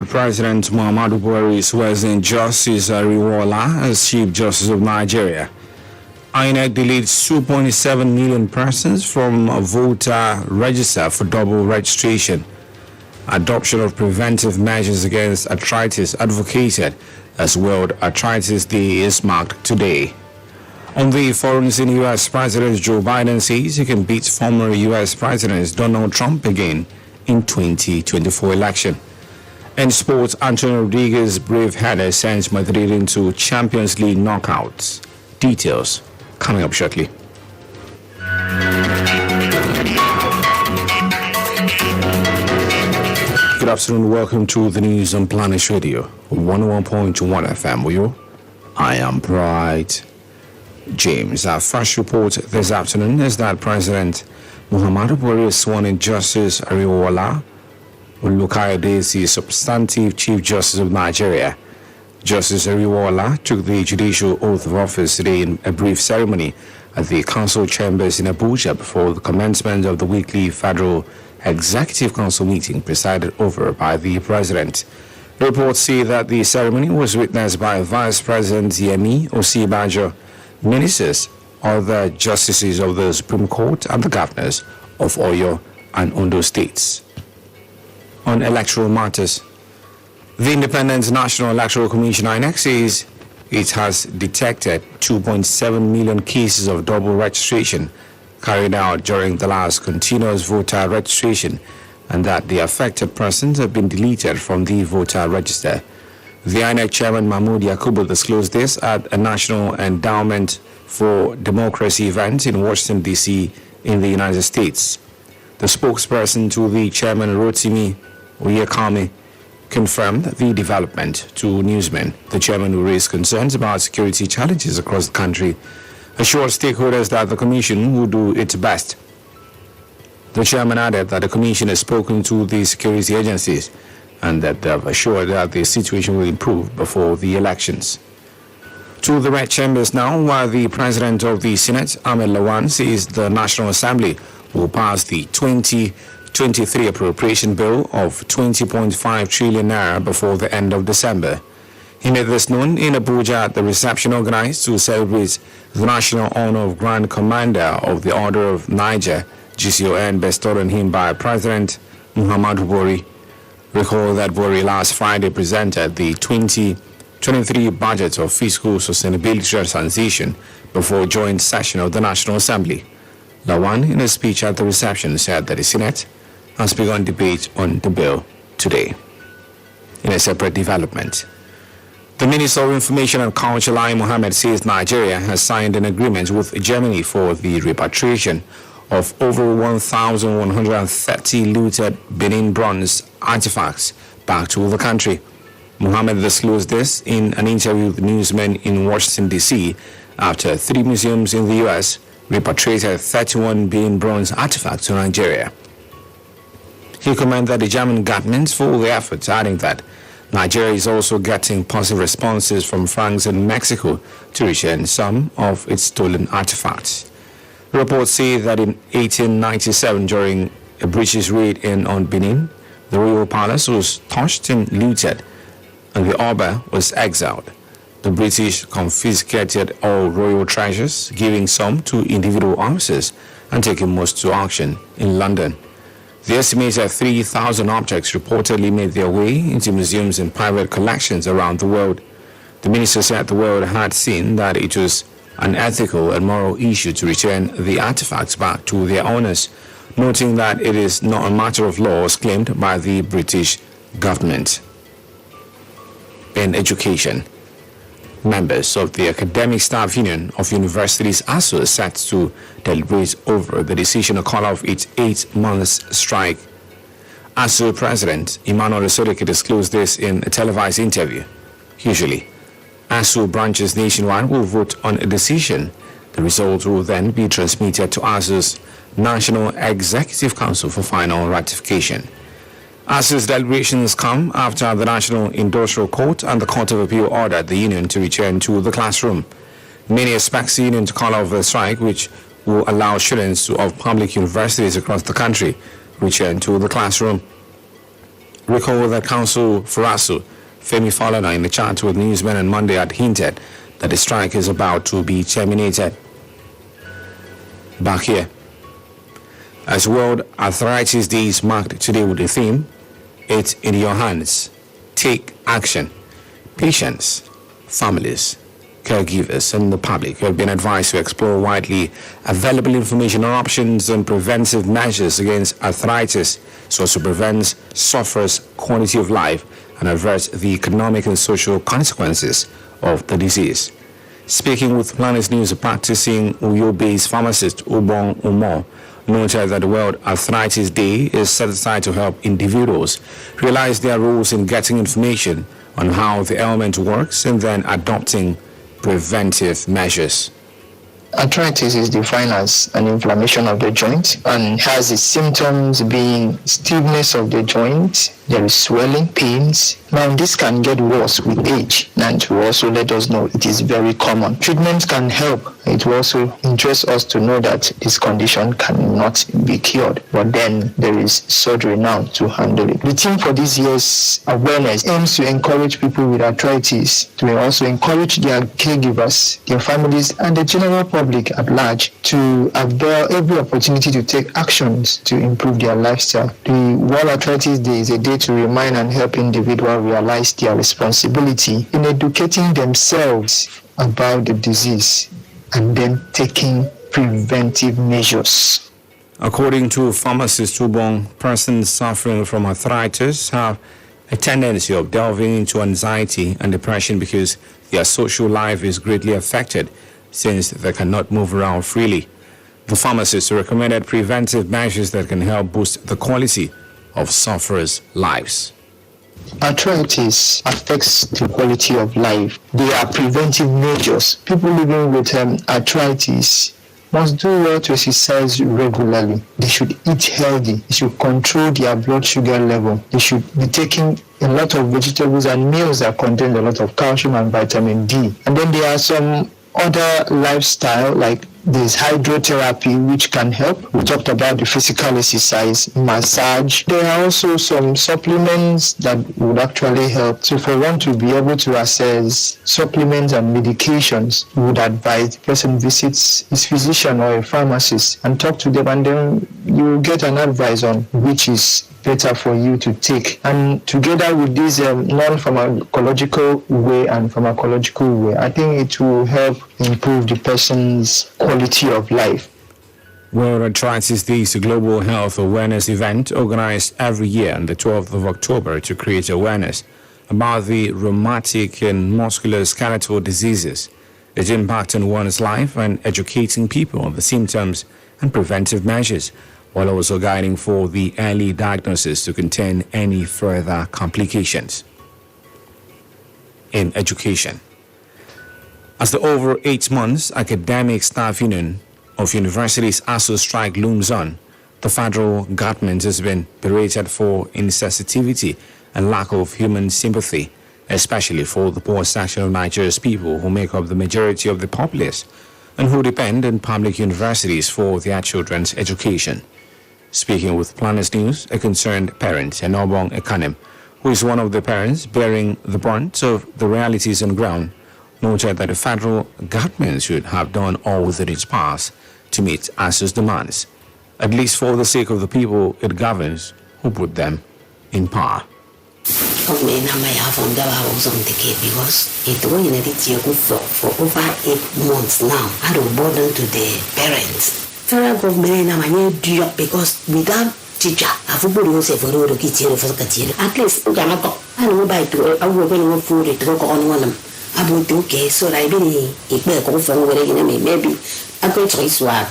President Muhammadu Buhari swears in Justice Ariwoola as Chief Justice of Nigeria. INEC deletes 2.7 million persons from a voter register for double registration. Adoption of preventive measures against arthritis advocated as World Arthritis Day is marked today. On the foreign scene, U.S. President Joe Biden says he can beat former U.S. President Donald Trump again in 2024 election. In sports, Antonio Rudiger's brave header sends Madrid into Champions League knockouts. Details coming up shortly. Good afternoon, welcome to the news on Planet Radio 101.1 FM with you. I am Bright James. Our first report this afternoon is that President Muhammadu Buhari has sworn in Justice Ariwoola Olukayode is the substantive Chief Justice of Nigeria. Justice Ariwoola took the judicial oath of office today in a brief ceremony at the Council Chambers in Abuja before the commencement of the weekly Federal Executive Council meeting presided over by the President. Reports say that the ceremony was witnessed by Vice President Yemi Osibajo, ministers, other justices of the Supreme Court, and the governors of Oyo and Ondo states. On electoral matters, the Independent National Electoral Commission INEC says it has detected 2.7 million cases of double registration carried out during the last continuous voter registration and that the affected persons have been deleted from the voter register. The INEC chairman Mahmoud Yakubu disclosed this at a National Endowment for Democracy event in Washington, D.C. in the United States. The spokesperson to the chairman, Rotimi Oyekame, confirmed the development to newsmen. The chairman, who raised concerns about security challenges across the country, assured stakeholders that the commission will do its best. The chairman added that the commission has spoken to the security agencies and that they have assured that the situation will improve before the elections. To the Red Chambers now, while the President of the Senate, Ahmed Lawan, says the National Assembly will pass the 2023 appropriation bill of 20.5 trillion naira before the end of December. He made this known in Abuja at the reception organized to celebrate the National Honor of Grand Commander of the Order of Niger, GCON, bestowed on him by President Muhammadu Buhari. Recall that Buhari last Friday presented the 2023 budget of fiscal sustainability transition before joint session of the National Assembly. Lawan, in a speech at the reception, said that the Senate has begun debate on the bill today. In a separate development, the Minister of Information and Culture, Lai Mohammed, says Nigeria has signed an agreement with Germany for the repatriation of over 1,130 looted Benin bronze artifacts back to the country. Mohammed disclosed this in an interview with newsmen in Washington, D.C. after 3 museums in the U.S. repatriated 31 Benin bronze artifacts to Nigeria. He commended the German government for all the efforts, adding that Nigeria is also getting positive responses from France and Mexico to return some of its stolen artifacts. Reports say that in 1897, during a British raid on Benin, the royal palace was touched and looted, and the Oba was exiled. The British confiscated all royal treasures, giving some to individual officers and taking most to auction in London. The estimated 3,000 objects reportedly made their way into museums and private collections around the world. The minister said the world had seen that it was an ethical and moral issue to return the artifacts back to their owners, noting that it is not a matter of law as claimed by the British government. In education, members of the Academic Staff Union of Universities ASU are set to deliberate over the decision to call off its 8-month strike. ASU President Emmanuel Osodeke disclosed this in a televised interview. Usually, ASU branches nationwide will vote on a decision. The result will then be transmitted to ASU's National Executive Council for final ratification. ASU's deliberations come after the National Industrial Court and the Court of Appeal ordered the union to return to the classroom. Many expect the union to call off the strike, which will allow students of public universities across the country return to the classroom. Recall that Council for ASU, Femi Falana, in the chat with newsmen on Monday had hinted that the strike is about to be terminated. Back here, as World Arthritis Day is marked today with the theme, "It's in your hands. Take action." Patients, families, caregivers, and the public have been advised to explore widely available information on options and preventive measures against arthritis so as to prevent sufferers' quality of life and avert the economic and social consequences of the disease. Speaking with Planet News, a practicing Uyo-based pharmacist Ubong Umo noted that the World Arthritis Day is set aside to help individuals realize their roles in getting information on how the ailment works and then adopting preventive measures. Arthritis is defined as an inflammation of the joint and has its symptoms being stiffness of the joint, there is swelling, pains. Now this can get worse with age, and to also let us know it is very common. Treatment can help. It will also interest us to know that this condition cannot be cured, but then there is surgery now to handle it. The theme for this year's awareness aims to encourage people with arthritis to also encourage their caregivers, their families, and the general public at large to avail every opportunity to take actions to improve their lifestyle. The World Arthritis Day is a day to remind and help individuals realize their responsibility in educating themselves about the disease and then taking preventive measures. According to pharmacist Ubong, persons suffering from arthritis have a tendency of delving into anxiety and depression because their social life is greatly affected since they cannot move around freely. The pharmacist recommended preventive measures that can help boost the quality of sufferers' lives. Arthritis affects the quality of life. There are preventive measures. People living with arthritis must do well to exercise regularly. They should eat healthy. They should control their blood sugar level. They should be taking a lot of vegetables and meals that contain a lot of calcium and vitamin D. And then there are some other lifestyle, like there's hydrotherapy, which can help. We talked about the physical exercise, massage. There are also some supplements that would actually help. So for one to be able to access supplements and medications, we would advise the person visits his physician or a pharmacist and talk to them, and then you will get an advice on which is better for you to take. And together with this non-pharmacological way and pharmacological way, I think it will help improve the person's quality of life. World Arthritis Day is a global health awareness event organized every year on the 12th of October to create awareness about the rheumatic and musculoskeletal diseases, its impact on one's life, and educating people on the symptoms and preventive measures, while also guiding for the early diagnosis to contain any further complications. In education, as the over 8 months academic staff union of universities ASU strike looms on, the federal government has been berated for insensitivity and lack of human sympathy, especially for the poor section of Nigeria's people who make up the majority of the populace and who depend on public universities for their children's education. Speaking with Planet News, a concerned parent, Enobong Ekanem, who is one of the parents bearing the brunt of the realities on ground, noted that the federal government should have done all within its powers to meet ASU's demands, at least for the sake of the people it governs who put them in power. Because it for over 8 months now. I don't burden to the parents. Federal government because without teacher, I've put myself for the kitchen for the at least I don't buy to I will go food to go on one. I would okay, so I really if they go from where maybe I go choice work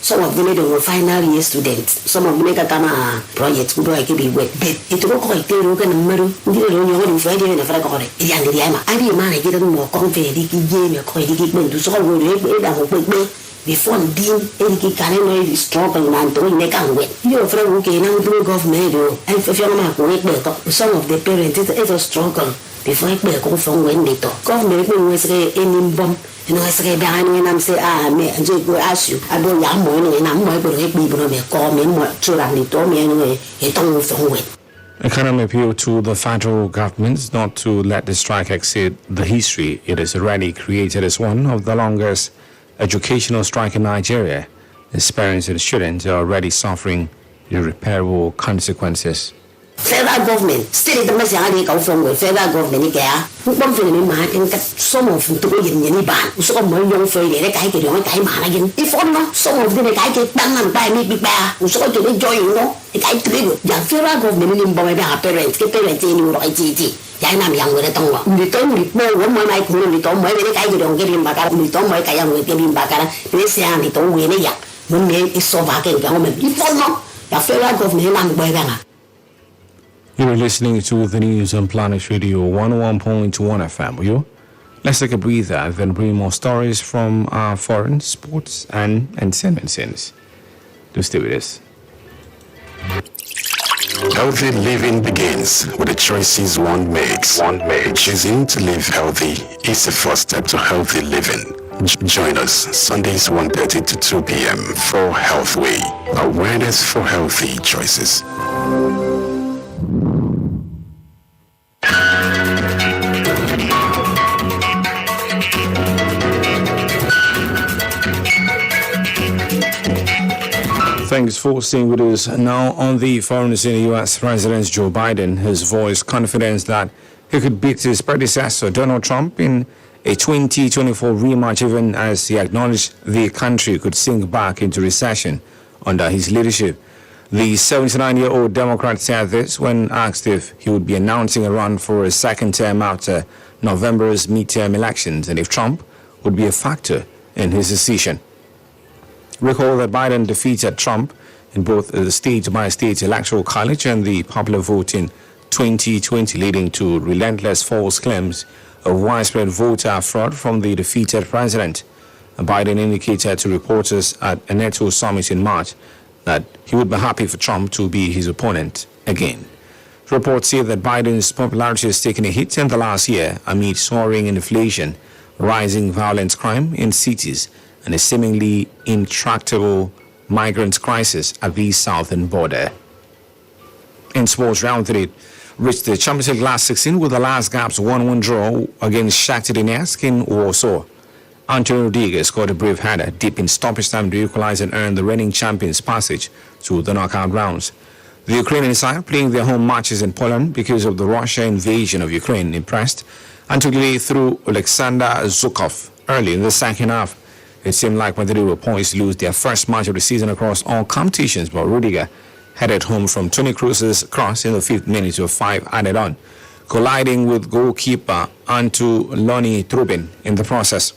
some of them are final year students, some of them are projects who I can be wet, but it will quite clear look and matter. You don't know Friday and a fragor. I didn't manage to get more confident, game or quite equipment to solve it. Before being any kind of struggle and doing the can wait. You're a friend who can now do government, and if you're not going to some of the parents, it's a struggle before I go from when they talk. Government will say any bomb. And I say behind when I'm say me and so go ask you. I don't yam morning and I'm going to help me call me more children. They told me anyway. It don't from with. Economy appealed to the federal government not to let the strike exceed the history it has already created as one of the longest educational strike in Nigeria. Its parents and students are already suffering irreparable consequences. Federal government, state the Messiah go from with federal government, one for the man and some of them to go in any ban, so more young for the guy get on time again. If not, some of them guy get down and buy me big bear, who so to enjoy, you know, the guy to live. The federal government in boy parents, get parents in your IGT. Yanam young with a tongue. We don't know one more night, we don't wear the guy don't get him back, we don't make a young with him back, they say and it don't win a yak. One name is so back in government. If not, the federal government and boy. You're listening to the news on Planet Radio 101.1 FM. Will you? Let's take a breather and then bring more stories from our foreign, sports, and entertainment scenes. Do stay with us. Healthy living begins with the choices one makes. Choosing to live healthy is the first step to healthy living. Join us Sundays 1:30 to 2 p.m. for Healthway, awareness for healthy choices. Thanks for staying with us. Now on the foreign scene, U.S. President Joe Biden has voiced confidence that he could beat his predecessor Donald Trump in a 2024 rematch, even as he acknowledged the country could sink back into recession under his leadership. The 79-year-old Democrat said this when asked if he would be announcing a run for a second term after November's midterm elections and if Trump would be a factor in his decision. Recall that Biden defeated Trump in both the state-by-state electoral college and the popular vote in 2020, leading to relentless false claims of widespread voter fraud from the defeated president. Biden indicated to reporters at a NATO summit in March that he would be happy for Trump to be his opponent again. Reports say that Biden's popularity has taken a hit in the last year amid soaring inflation, rising violent crime in cities, and a seemingly intractable migrant crisis at the southern border. In sports, Round 3 reached the Champions League last 16 with the last Gaps 1-1 draw against Shakhtar Donetsk in Warsaw. Antonio Rudiger scored a brave header deep in stoppage time to equalize and earn the reigning champions passage to the knockout rounds. The Ukrainian side, playing their home matches in Poland because of the Russia invasion of Ukraine, impressed and took the lead through Alexander Zhukov early in the second half. It seemed like Madrid were poised to lose their first match of the season across all competitions, but Rudiger headed home from Toni Kroos's cross in the 5th minute with 5 added on, colliding with goalkeeper Antu Loni Trubin in the process.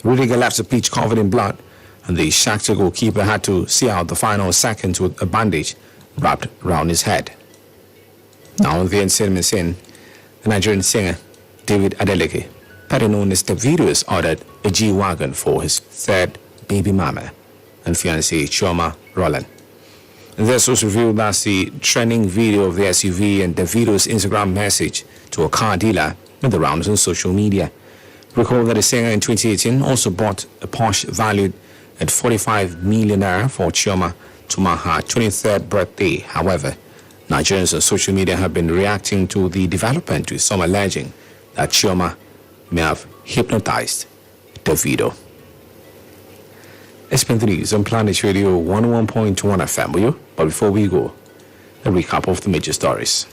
Rudiger left the pitch covered in blood, and the Shakhtar goalkeeper had to see out the final seconds with a bandage wrapped around his head. Now on the entertainment scene, the Nigerian singer David Adeleke, better known as Davido, has ordered a G-Wagon for his third baby mama and fiancée Chioma Roland. This was revealed as the trending video of the SUV and Davido's Instagram message to a car dealer made the rounds on social media. Recall that the singer in 2018 also bought a Porsche valued at 45 million naira for Chioma to mark her 23rd birthday. However, Nigerians on social media have been reacting to the development, with some alleging that Chioma may have hypnotized Davido. It's been the news on Planet Radio 101.1 FM, will you? But before we go, a recap of the major stories.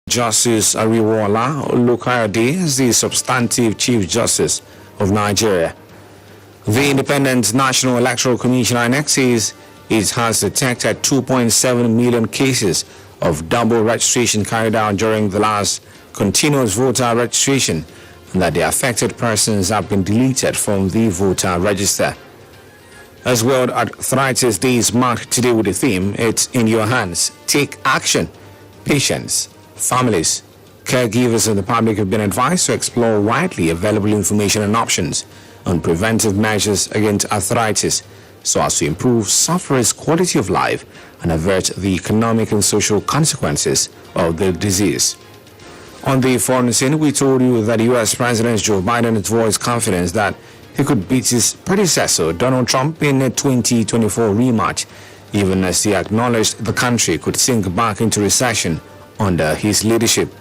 Justice Ariwoola Olukayode is the substantive Chief Justice of Nigeria. The Independent National Electoral Commission INEC says it has detected 2.7 million cases of double registration carried out during the last continuous voter registration, and that the affected persons have been deleted from the voter register. As World Arthritis Day is marked today with the theme, "It's in your hands. Take action." Patients, families, caregivers and the public have been advised to explore widely available information and options on preventive measures against arthritis so as to improve sufferers' quality of life and avert the economic and social consequences of the disease. On the foreign scene, we told you that U.S. President Joe Biden voiced confidence that he could beat his predecessor, Donald Trump, in a 2024 rematch, even as he acknowledged the country could sink back into recession under his leadership.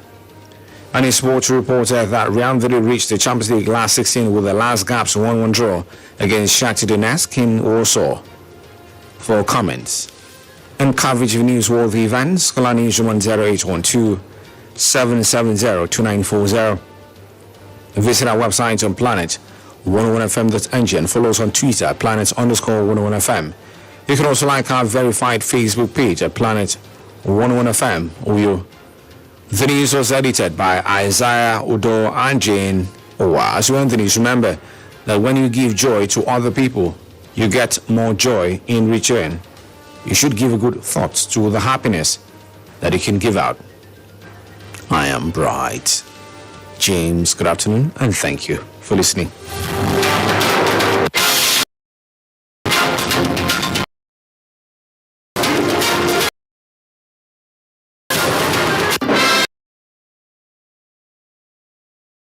And in sports reported that Real Madrid reached the Champions League last 16 with the last gaps 1-1 draw against Shakhtar Donetsk in Warsaw. For comments and coverage of newsworthy events, call our newsroom on 0812-770-2940. Visit our website on planet101fm.ng and follow us on Twitter at planet_101fm. You can also like our verified Facebook page at planet101fm. The news was edited by Isaiah Udo and Jane Owa. As well, the news, remember that when you give joy to other people, you get more joy in return. You should give a good thought to the happiness that you can give out. I am Bright James. Good afternoon and thank you for listening.